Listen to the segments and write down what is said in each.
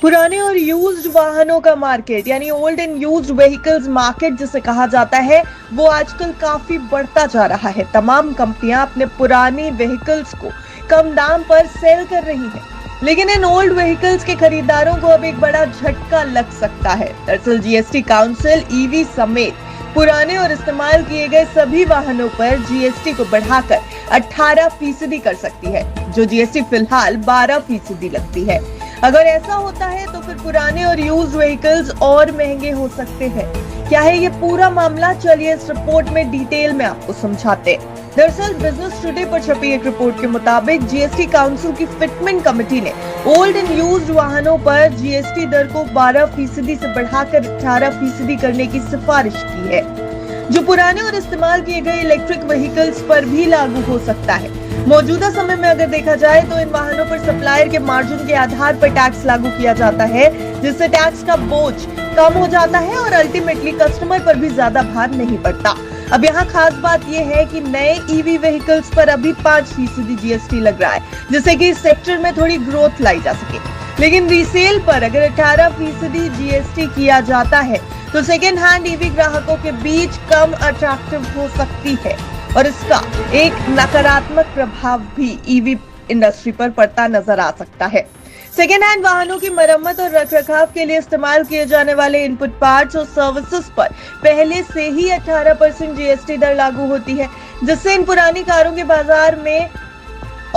पुराने और यूज्ड वाहनों का मार्केट यानी old and used vehicles market जिसे कहा जाता है, वो आजकल काफी बढ़ता जा रहा है। तमाम कंपनियां अपने पुराने व्हीकल्स को कम दाम पर सेल कर रही हैं, लेकिन इन ओल्ड व्हीकल्स के खरीदारों को अब एक बड़ा झटका लग सकता है। दरअसल जीएसटी काउंसिल ईवी समेत पुराने और इस्तेमाल किए गए सभी वाहनों पर जीएसटी को बढ़ाकर 18% कर सकती है, जो जीएसटी फिलहाल 12% लगती है। अगर ऐसा होता है तो फिर पुराने और यूज्ड व्हीकल्स और महंगे हो सकते हैं। क्या है ये पूरा मामला, चलिए इस रिपोर्ट में डिटेल में आपको समझाते हैं। दरअसल बिजनेस टुडे पर छपी एक रिपोर्ट के मुताबिक जीएसटी काउंसिल की फिटमेंट कमेटी ने ओल्ड एंड यूज्ड वाहनों पर जीएसटी दर को 12% से बढ़ाकर 18% करने की सिफारिश की है, जो पुराने और इस्तेमाल किए गए इलेक्ट्रिक व्हीकल्स पर भी लागू हो सकता है। मौजूदा समय में अगर देखा जाए तो इन वाहनों पर सप्लायर के मार्जिन के आधार पर टैक्स लागू किया जाता है, जिससे टैक्स का बोझ कम हो जाता है और अल्टीमेटली कस्टमर पर भी ज्यादा भार नहीं पड़ता। अब यहाँ खास बात यह है कि नए ईवी व्हीकल्स पर अभी 5% जीएसटी लग रहा है, जिससे कि इस सेक्टर में थोड़ी ग्रोथ लाई जा सके। लेकिन रीसेल पर अगर 18% जीएसटी किया जाता है तो सेकेंड हैंड ईवी ग्राहकों के बीच कम अट्रैक्टिव हो सकती है और इसका एक नकारात्मक प्रभाव भी ईवी इंडस्ट्री पर पड़ता नजर आ सकता है। सेकेंड हैंड वाहनों की मरम्मत और रखरखाव के लिए इस्तेमाल किए जाने वाले इनपुट पार्ट्स और सर्विसेज पर पहले से ही 18% जीएसटी दर लागू होती है, जिससे इन पुरानी कारों के बाजार में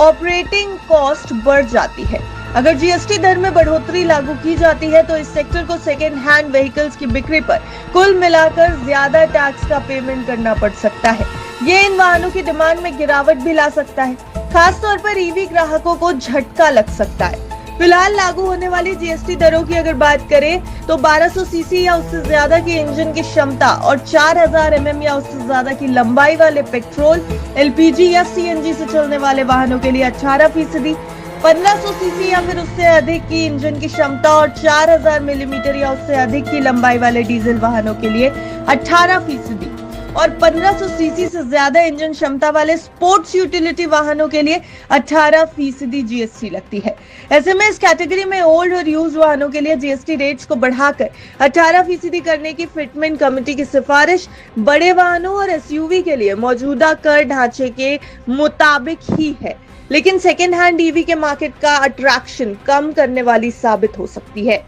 ऑपरेटिंग कॉस्ट बढ़ जाती है। अगर जीएसटी दर में बढ़ोतरी लागू की जाती है तो इस सेक्टर को सेकेंड हैंड व्हीकल्स की बिक्री पर कुल मिलाकर ज्यादा टैक्स का पेमेंट करना पड़ सकता है। ये इन वाहनों की डिमांड में गिरावट भी ला सकता है, खासतौर पर ईवी ग्राहकों को झटका लग सकता है। फिलहाल लागू होने वाली जीएसटी दरों की अगर बात करें तो 1200 सीसी या उससे ज्यादा की इंजन की क्षमता और 4000 एमएम या उससे ज्यादा की लंबाई वाले पेट्रोल, एलपीजी या सीएनजी से चलने वाले वाहनों के लिए 18%, 1500 सीसी या फिर उससे अधिक की इंजन की क्षमता और 4000 मिलीमीटर या उससे अधिक की लंबाई वाले डीजल वाहनों के लिए 18% और 1500 सीसी से ज्यादा इंजन क्षमता वाले स्पोर्ट्स यूटिलिटी वाहनों के लिए 18% जीएसटी लगती है। ऐसे में इस कैटेगरी में ओल्ड और यूज्ड वाहनों के लिए जीएसटी रेट्स को बढ़ाकर 18% करने की फिटमेंट कमेटी की सिफारिश बड़े वाहनों और एसयूवी के लिए मौजूदा कर ढांचे के मुताबिक ही है, लेकिन सेकेंड हैंड ईवी के मार्केट का अट्रैक्शन कम करने वाली साबित हो सकती है।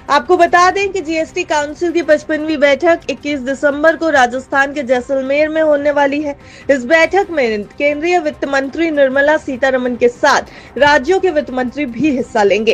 आपको बता दें कि जीएसटी काउंसिल की 55वीं बैठक 21 दिसंबर को राजस्थान के जैसलमेर में होने वाली है। इस बैठक में केंद्रीय वित्त मंत्री निर्मला सीतारमण के साथ राज्यों के वित्त मंत्री भी हिस्सा लेंगे।